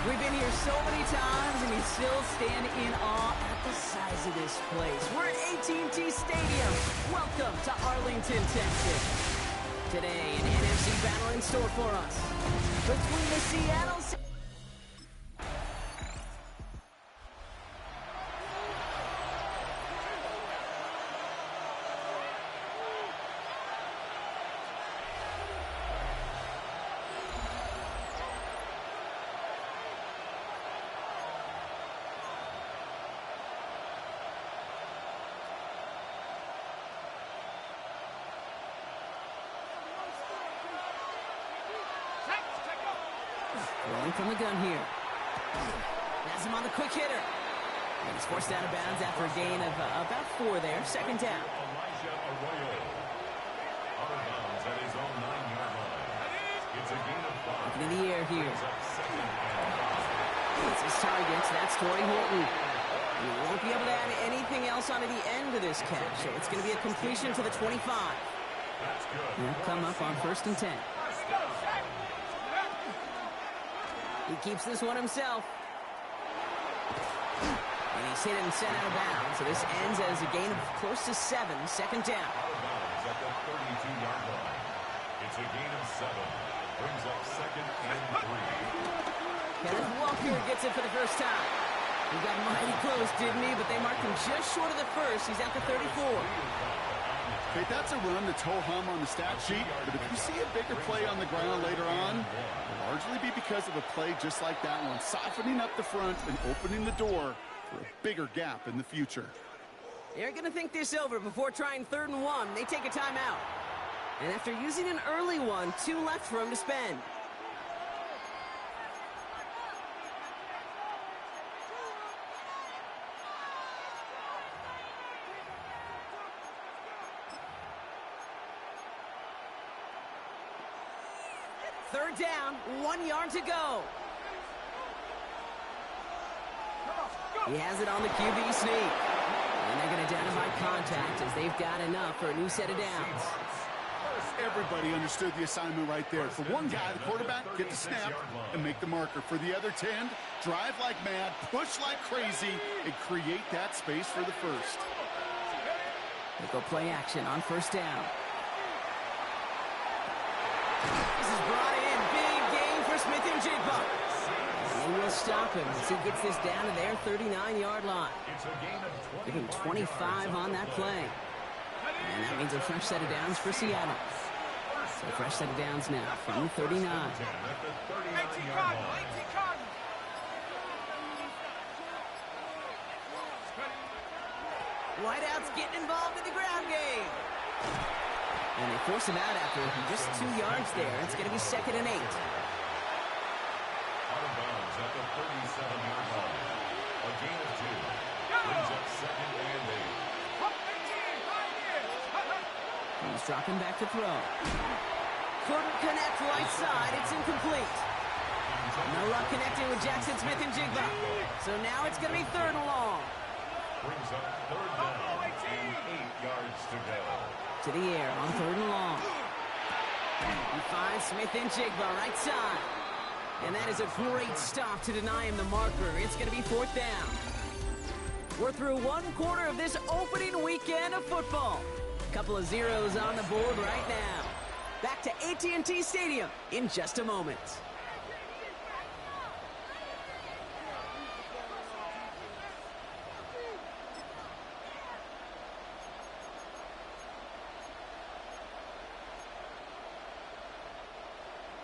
We've been here so many times, and you still stand in awe at the size of this place. We're at AT&T Stadium. Welcome to Arlington, Texas. Today, an NFC battle in store for us. Between the Seattle rolling from the gun here. Has him on the quick hitter. And he's forced out of bounds after a gain of about 4 there. Second down. Looking in the air here. It's his target. That's Torrey Horton. He won't be able to add anything else onto the end of this catch. So it's going to be a completion to the 25. He'll come up on 1st and 10. He keeps this one himself. And he's hit and sent out of bounds. So this ends as a gain of close to 7. Second down. At the 32-yard line. It's a gain of 7. Brings up 2nd and 3. Kenneth Walker gets it for the first time. He got mighty close, didn't he? But they marked him just short of the first. He's at the 34. Okay, that's a run that's ho-hum on the stat sheet, but if you see a bigger play on the ground later on, it'll largely be because of a play just like that one, softening up the front and opening the door for a bigger gap in the future. They're going to think this over before trying 3rd and 1. They take a timeout. And after using an early one, 2 left for him to spend. Third down, 1 yard to go. He has it on the QB sneak. And they're going to down him by contact as they've got enough for a new set of downs. Everybody understood the assignment right there. For one guy, the quarterback, get the snap and make the marker. For the other 10, drive like mad, push like crazy, and create that space for the first. They go play action on 1st down. This is brought in. Big gain for Smith-Njigba. And they will stop him as he gets this down to their 39-yard line. Give him 25 on that play. And that means a fresh set of downs for Seattle. So a fresh set of downs now from 39. Whiteout's getting involved in the ground game. And they force him out after just 2 yards there. It's going to be 2nd and 8. Out of bounds at the 37-yard line. A gain of 2. Brings up 2nd and 8. He's dropping back to throw. Couldn't connect right side. It's incomplete. No luck connecting with Jackson Smith-Njigba. So now it's going to be 3rd and long. Brings up 3rd down and 8 yards to go. To the air on 3rd and long. He finds Smith-Njigba right side. And that is a great stop to deny him the marker. It's going to be 4th down. We're through 1 quarter of this opening weekend of football. Couple of zeros on the board right now. Back to AT&T Stadium in just a moment.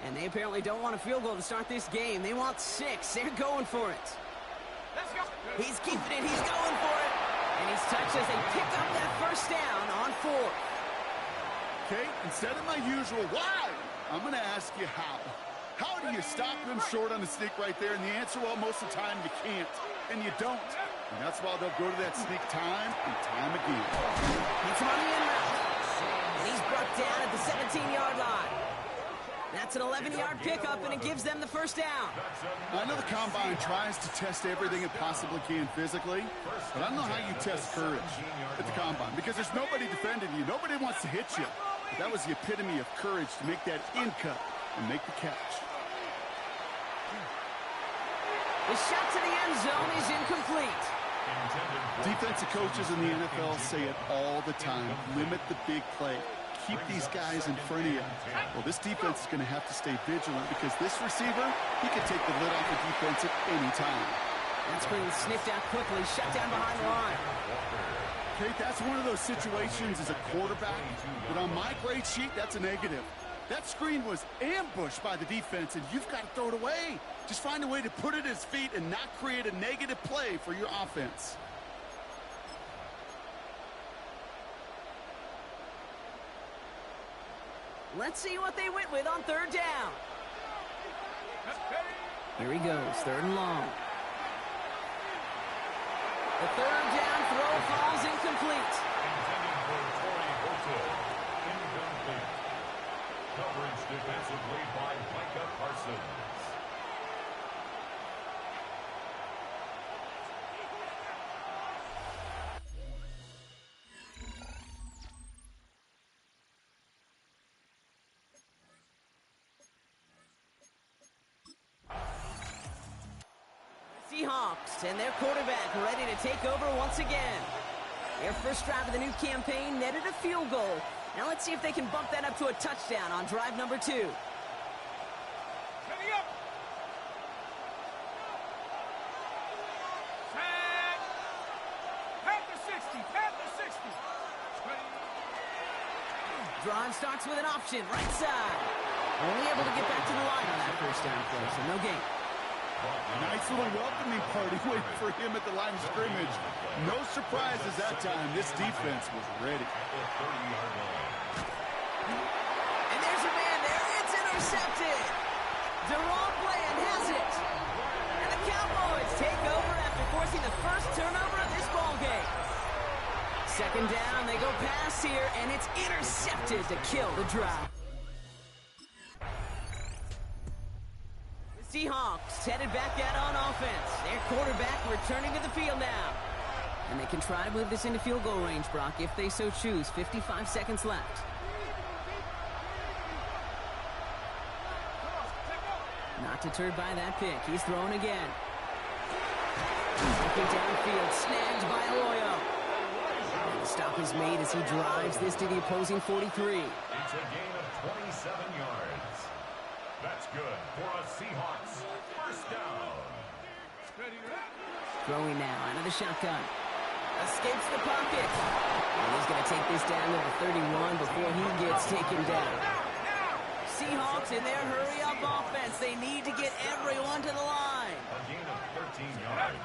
And they apparently don't want a field goal to start this game. They want 6. They're going for it. Let's go. He's keeping it. He's going for it. And he's touched as they pick up that 1st down on 4th. Okay, instead of my usual why, I'm going to ask you how. How do you stop them short on the sneak right there? And the answer, well, most of the time you can't. And you don't. And that's why they'll go to that sneak time and time again. Hits him on the in route. And he's brought down at the 17-yard line. That's an 11-yard pickup, and it gives them the 1st down. I know the Combine tries to test everything it possibly can physically, but I don't know how you test courage at the Combine, because there's nobody defending you. Nobody wants to hit you. But that was the epitome of courage to make that in cut and make the catch. The shot to the end zone is incomplete. Defensive coaches in the NFL say it all the time. Limit the big play. Keep these guys in front of you. Well, this defense is going to have to stay vigilant because this receiver, he can take the lid off the defense at any time. That screen sniffed out quickly, shut down behind the line. Okay, that's one of those situations as a quarterback, but on my grade sheet, that's a negative. That screen was ambushed by the defense, and you've got to throw it away. Just find a way to put it at his feet and not create a negative play for your offense. Let's see what they went with on third down. Here he goes, third and long. The third down throw falls incomplete. Intended for Torrey Hotel. Incomplete. Coverage defensively by Micah Parsons. Seahawks and their quarterback ready to take over once again. Their first drive of the new campaign netted a field goal. Now let's see if they can bump that up to a touchdown on drive number 2. Ready up. Tag. Pat the 60. Pat the 60. Drive starts with an option, right side. Only able to get back to the line on that first down play, so no gain. Nice little welcoming party waiting for him at the line of scrimmage. No surprises that time. This defense was ready. And there's a man there. It's intercepted. Deron Bland has it. And the Cowboys take over after forcing the first turnover of this ballgame. Second down, they go pass here, and it's intercepted to kill the drive. Seahawks headed back out on offense. Their quarterback returning to the field now. And they can try to move this into field goal range, Brock, if they so choose. 55 seconds left. Not deterred by that pick. He's throwing again. Looking downfield, snagged by Arroyo. And the stop is made as he drives this to the opposing 43. It's a gain of 27 yards. That's good for a Seahawks first down. Throwing now out of the shotgun. Escapes the pocket. And he's going to take this down to the 31 before he gets taken down. Seahawks in their hurry-up offense. They need to get everyone to the line. A gain of 13 yards.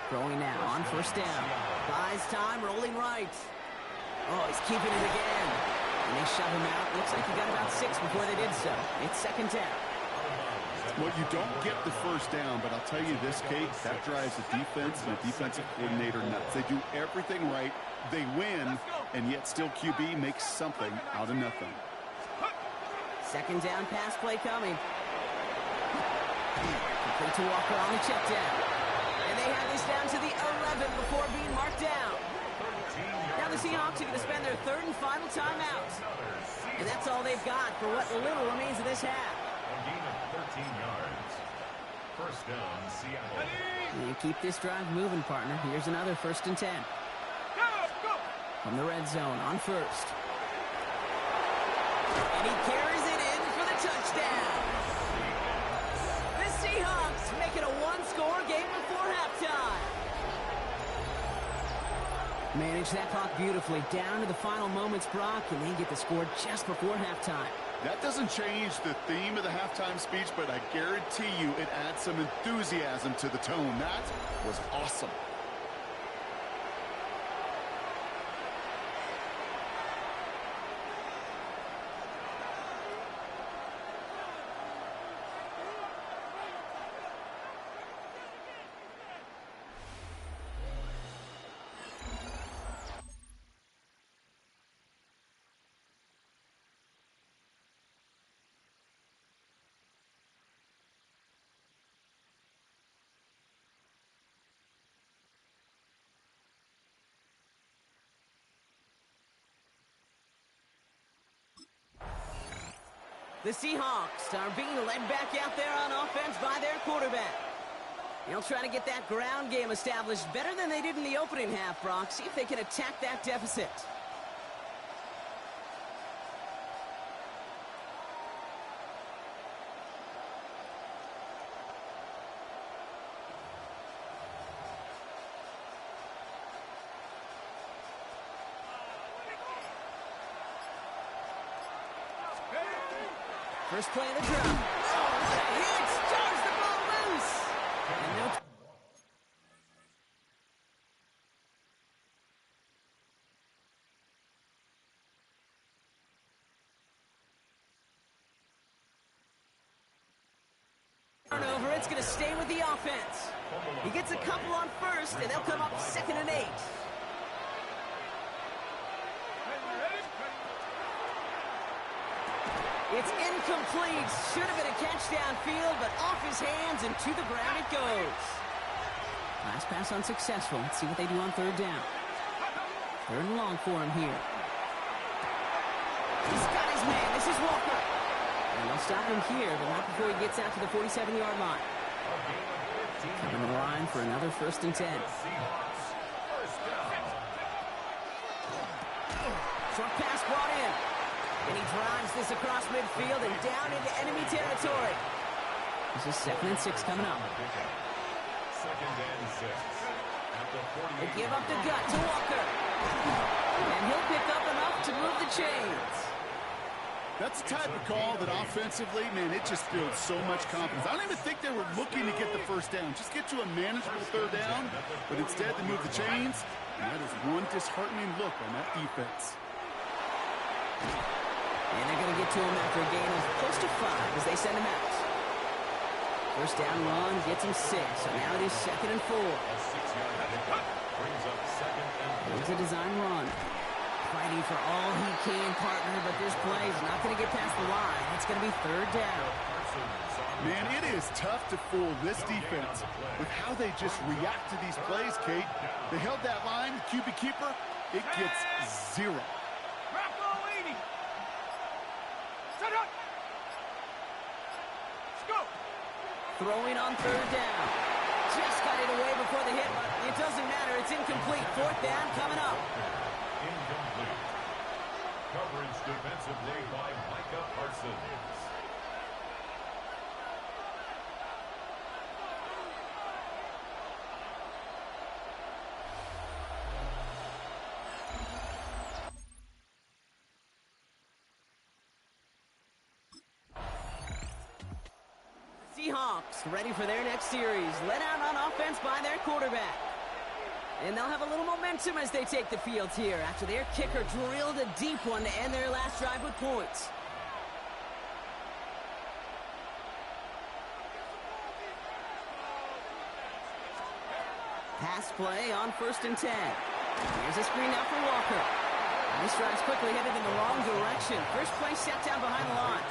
Throwing now on first down. Buys time, rolling right. Oh, he's keeping it again. And they shove him out. Looks like he got about 6 before they did so. It's second down. Well, you don't get the first down, but I'll tell you this, Kate, that drives the defense and the defensive coordinator nuts. They do everything right. They win, and yet still QB makes something out of nothing. Second down pass play coming. Complete to Walker on the check down. And they have this down to the 11 before being marked down. Now the Seahawks are going to spend their third and final timeout. And that's all they've got for what little remains of this half. A gain of 13 yards. First down, Seattle. You keep this drive moving, partner. Here's another 1st and 10. From the red zone on first. And he carries it in for the touchdown. The Seahawks make it a one-score game before halftime. Manage that clock beautifully down to the final moments, Brock, and they get the score just before halftime. That doesn't change the theme of the halftime speech, but I guarantee you it adds some enthusiasm to the tone. That was awesome. The Seahawks are being led back out there on offense by their quarterback. They'll try to get that ground game established better than they did in the opening half, Brock. See if they can attack that deficit. First play of the drive. Oh, what a hit! Jars the ball loose! And no turnover. It's going to stay with the offense. He gets a couple on first, and they'll come up 2nd and 8. It's incomplete. Should have been a catch downfield, but off his hands and to the ground it goes. Last pass unsuccessful. Let's see what they do on 3rd down. 3rd and long for him here. He's got his man. This is Walker. And they'll stop him here, but not before he gets out to the 47-yard line. Coming to the line for another 1st and 10. Short pass brought in. And he drives this across midfield and down into enemy territory. This is 2nd and 6 coming up. 2nd and 6. At the 48. They give up the gut to Walker. And he'll pick up enough to move the chains. That's the type of call that offensively, man, it just builds so much confidence. I don't even think they were looking to get the 1st down. Just get to a manageable 3rd down. But instead, they move the chains. And that is one disheartening look on that defense. And they're going to get to him after a gain of close to 5 as they send him out. 1st down run gets him 6. So now it is 2nd and 4. A 6-yard pickup brings up 2nd and 4. Here's a design run. Fighting for all he can, partner, but this play is not going to get past the line. It's going to be 3rd down. Man, it is tough to fool this defense with how they just react to these plays, Kate. They held that line, the QB keeper, it gets 0. Throwing on 3rd down. Just got it away before the hit, but it doesn't matter. It's incomplete. 4th down coming up. Incomplete. Coverage defensively by Micah Parsons. Seahawks ready for their next series. Led out on offense by their quarterback. And they'll have a little momentum as they take the field here after their kicker drilled a deep one to end their last drive with points. Pass play on 1st and 10. Here's a screen now for Walker. This drive's quickly headed in the wrong direction. First play set down behind the line.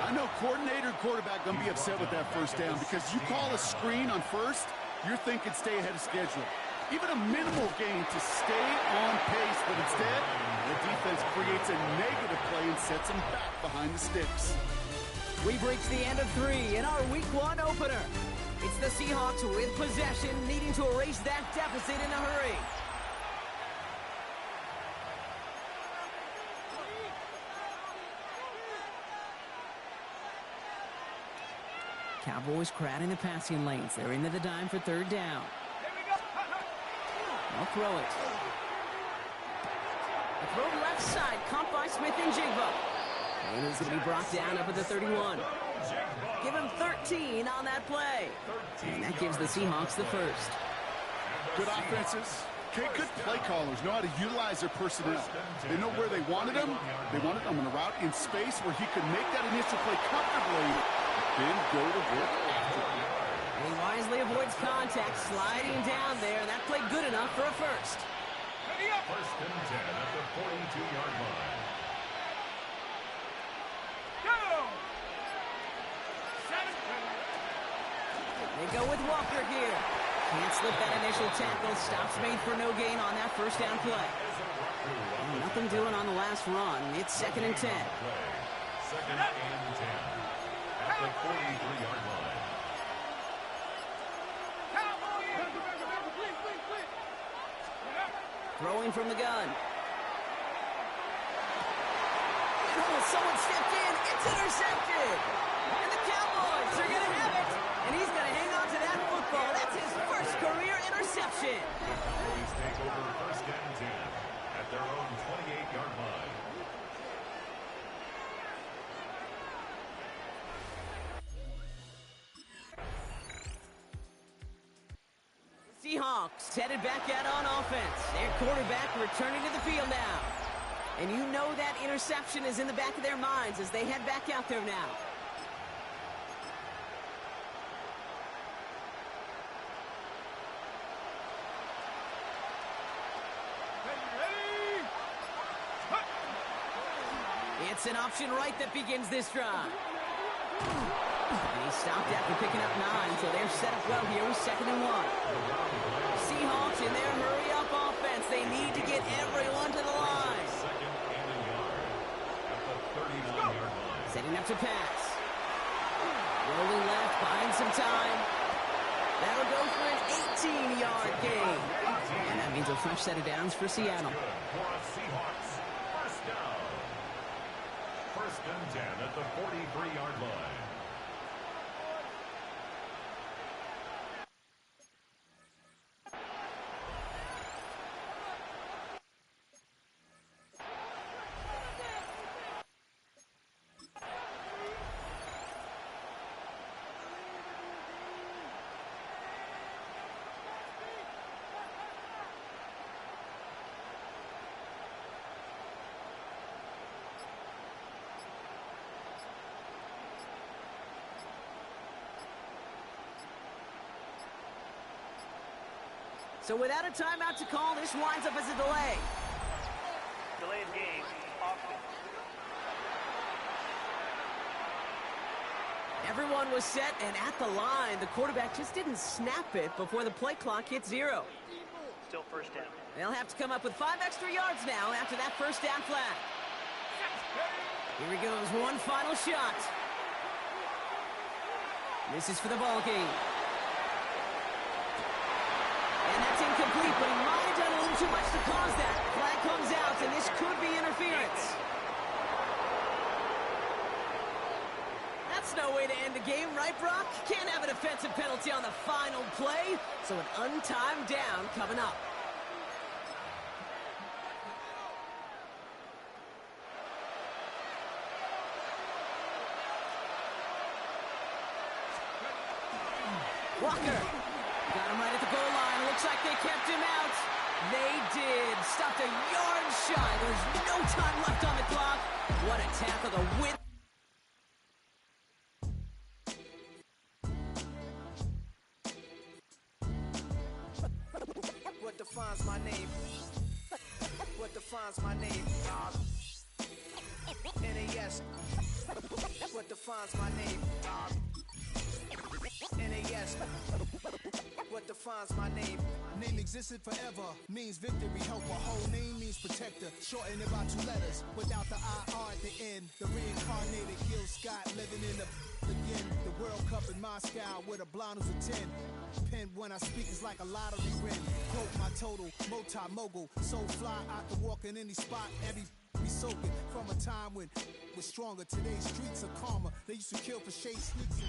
I know coordinator and quarterback going to be upset with that 1st down because you call a screen on 1st, you're thinking stay ahead of schedule. Even a minimal gain to stay on pace, but instead, the defense creates a negative play and sets them back behind the sticks. We've reached the end of 3 in our Week 1 opener. It's the Seahawks with possession, needing to erase that deficit in a hurry. Cowboys crowding the passing lanes. They're into the dime for 3rd down. They'll throw it. The throw left side, caught by Smith and Jigba. And he's going to be brought down up at the 31. Give him 13 on that play. And that gives the Seahawks the 1st. Good offenses. Okay, good play callers know how to utilize their personnel. They know where they wanted him. They wanted him on a route in space where he could make that initial play comfortably, then go to work after. And he wisely avoids contact, sliding down there, and that played good enough for a 1st. 1st and 10 at the 42-yard line. They go with Walker here. Can't slip that initial tackle. Stops made for no gain on that 1st down play. And nothing doing on the last run. It's 2nd and 10. 2nd and 10 at the 43-yard line. Throwing from the gun. Oh, someone stepped in. It's intercepted. And the Cowboys are going to have it. And he's going to hang on to that football. That's his first career interception. The Cowboys take over first and 10 at their own 28-yard line. Seahawks headed back out on offense. Their quarterback returning to the field now. And you know that interception is in the back of their minds as they head back out there now. It's an option right that begins this drive. And he stopped after picking up 9, so they're set up well here with 2nd and 1. Seahawks in their hurry-up offense. They need to get everyone to the line. Second and a yard at the 39-yard line. Setting up to pass. Rolling left, buying some time. That'll go for an 18-yard gain. And that means a fresh set of downs for Seattle. Good for a Seahawks. First down. First and 10 at the 43-yard line. So without a timeout to call, this winds up as a delay. Delayed game, often. Everyone was set and at the line. The quarterback just didn't snap it before the play clock hit 0. Still first down. They'll have to come up with 5 extra yards now after that first down flag. Here he goes, one final shot. This is for the ball game. And that's incomplete, but he might have done a little too much to cause that. Flag comes out, and this could be interference. That's no way to end the game, right, Brock? Can't have an offensive penalty on the final play, so an untimed down coming up. Walker. Got him right at the goal line. Looks like they kept him out. They did. Stopped a yard shy. There's no time left on the clock. What a tackle to win. What defines my name? What defines my name? NAS. What defines my name? NAS. What defines my name? Name existed forever, means victory, helper. Whole name means protector, shortened about 2 letters, without the IR at the end. The reincarnated Gil Scott, living in the again. The World Cup in Moscow, with a blind who's a 10. Pen when I speak is like a lottery win. Quote my total, multi-mogul, so fly I can walk in any spot, every be soaking from a time when we're stronger. Today's streets are calmer. They used to kill for shade sneaks and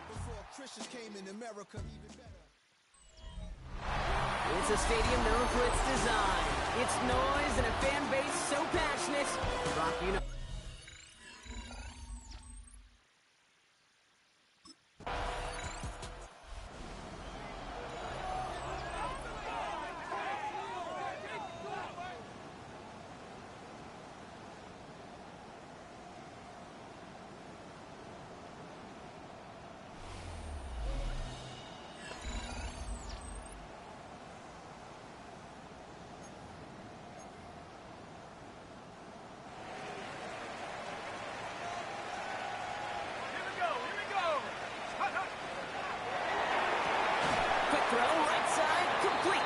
before Christians came in America, even better. It's a stadium known for its design, its noise, and a fan base so passionate. Brock, you know.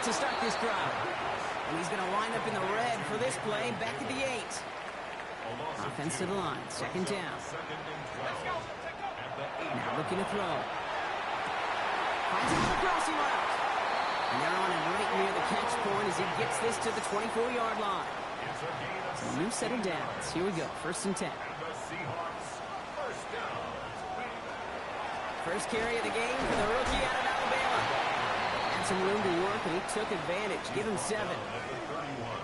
To start this drive. And he's going to line up in the red for this play, back at the 8. Offense to the line, second down. Now looking to throw. Finds him on the crossing route. And they're on him right near the catch point as he gets this to the 24-yard line. So new set of downs. Here we go, 1st and 10. First carry of the game for the rookie out of Alabama. Had some room to work, and he took advantage. Give him 7.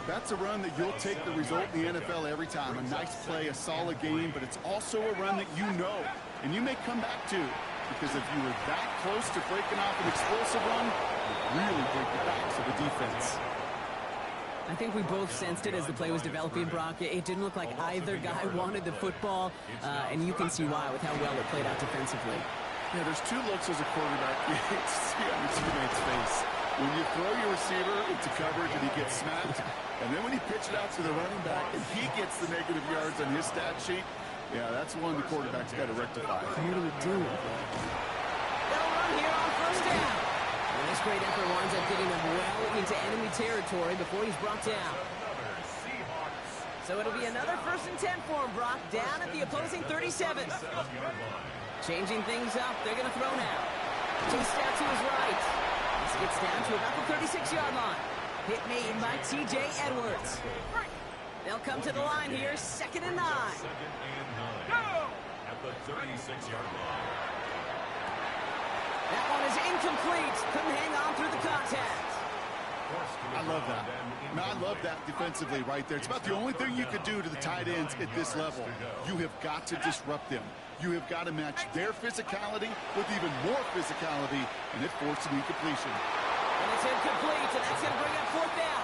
That's a run that you'll take the result in the NFL every time. A nice play, a solid game, but it's also a run that you know, and you may come back to. Because if you were that close to breaking off an explosive run, it really break the backs of the defense. I think we both sensed it as the play was developing, Brock. It didn't look like either guy wanted the football, and you can see why with how well it played out defensively. Yeah, there's 2 looks as a quarterback you hate to see on your teammate's face. When you throw your receiver into coverage and he gets smacked, and then when you pitch it out to the running back and he gets the negative yards on his stat sheet, yeah, that's one the quarterback's got to rectify. What do we do? They'll run here on 1st down. And this great effort winds up getting him well into enemy territory before he's brought down. So it'll be another 1st and 10 for him, Brock, down at the opposing 37. Changing things up, they're going to throw now. Just out to his right. This gets down to about the 36-yard line. Hit made by T.J. Edwards. They'll come to the line here, 2nd and 9. At the 36-yard line. That one is incomplete. Couldn't hang on through the contact. I love that. No, I love that defensively right there. It's about the only thing you could do to the tight ends at this level. You have got to disrupt them. You have got to match their physicality with even more physicality, and it forced an incompletion. And it's incomplete, and that's going to bring up 4th down.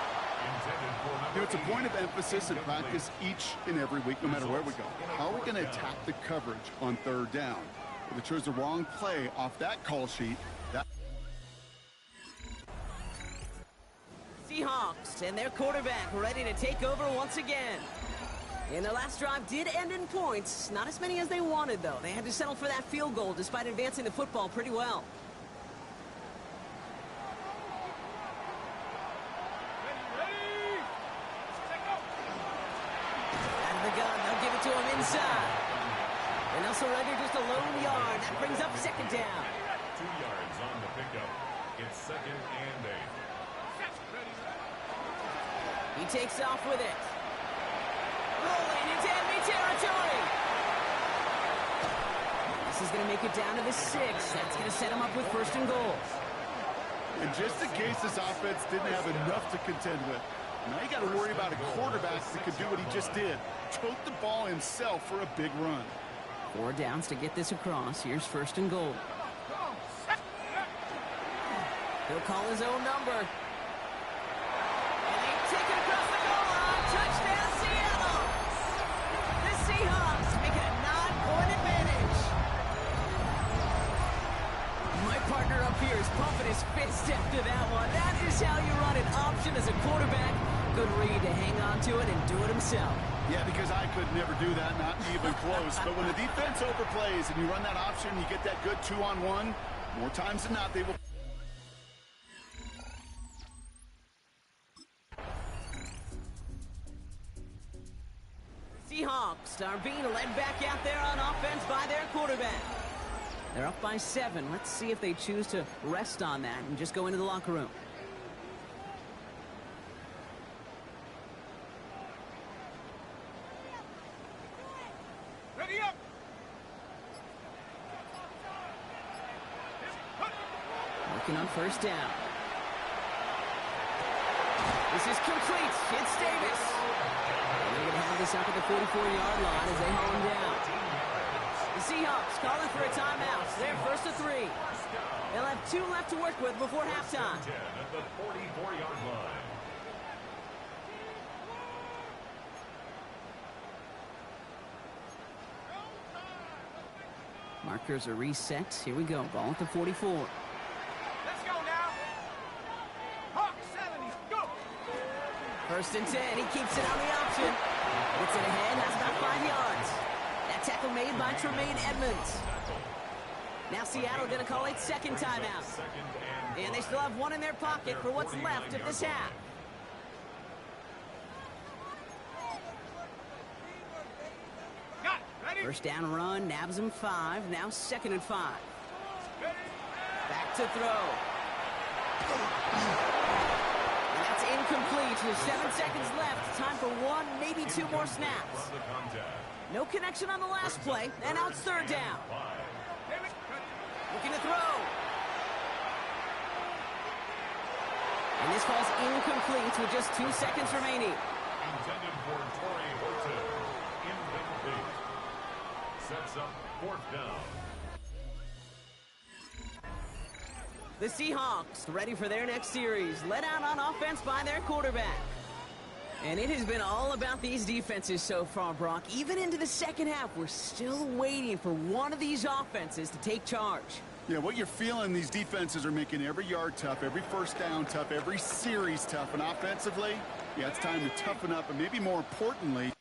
You know, it's a point of emphasis in practice each and every week, no matter where we go. How are we going to attack the coverage on 3rd down? If they chose the wrong play off that call sheet, that... Seahawks and their quarterback ready to take over once again. And their last drive did end in points. Not as many as they wanted, though. They had to settle for that field goal despite advancing the football pretty well. Out of the gun, they'll give it to him inside. And they'll surrender just a lone yard. That brings up 2nd down. 2 yards on the pickup. It's 2nd and 8. He takes off with it. Rolling into enemy territory. This is going to make it down to the 6. That's going to set him up with 1st and goal. And just in case this offense didn't have enough to contend with, now you got to worry about a quarterback that could do what he just did. Tote the ball himself for a big run. 4 downs to get this across. Here's 1st and goal. He'll call his own number. And they take it across the goal line. Touchdown, Seattle! The Seahawks make it a 9-point advantage. My partner up here is pumping his fist after that one. That is how you run an option as a quarterback. Good read to hang on to it and do it himself. Yeah, because I could never do that, not even close. But when the defense overplays and you run that option, you get that good 2-on-1, more times than not, they will... Seahawks are being led back out there on offense by their quarterback. They're up by 7. Let's see if they choose to rest on that and just go into the locker room. Ready up! Working on 1st down. This is complete. It's Davis. And they're going to have this up at the 44-yard line as they hold him down. The Seahawks calling for a timeout. They're 1st to 3. They'll have 2 left to work with before halftime. 10 at the 44-yard line. Markers are reset. Here we go. Ball at the 44. Let's go now! Hawk 70, go! 1st and 10. He keeps it on the option. Gets it ahead. Has about 5 yards. That tackle made by Tremaine Edmonds. Now Seattle going to call it 2nd timeout. And they still have 1 in their pocket for what's left of this half. Got it, ready? 1st down run, nabs him 5. Now 2nd and 5. Back to throw. And that's incomplete with 7 seconds left. Time for one, maybe two more snaps. No connection on the last play, and now it's third down. Looking to throw. And this falls incomplete with just 2 seconds remaining. Intended for Torrey Horton. Incomplete. Sets up fourth down. The Seahawks ready for their next series, led out on offense by their quarterback. And it has been all about these defenses so far, Brock. Even into the second half, we're still waiting for one of these offenses to take charge. Yeah, what you're feeling, these defenses are making every yard tough, every first down tough, every series tough. And offensively, yeah, it's time to toughen up. And maybe more importantly,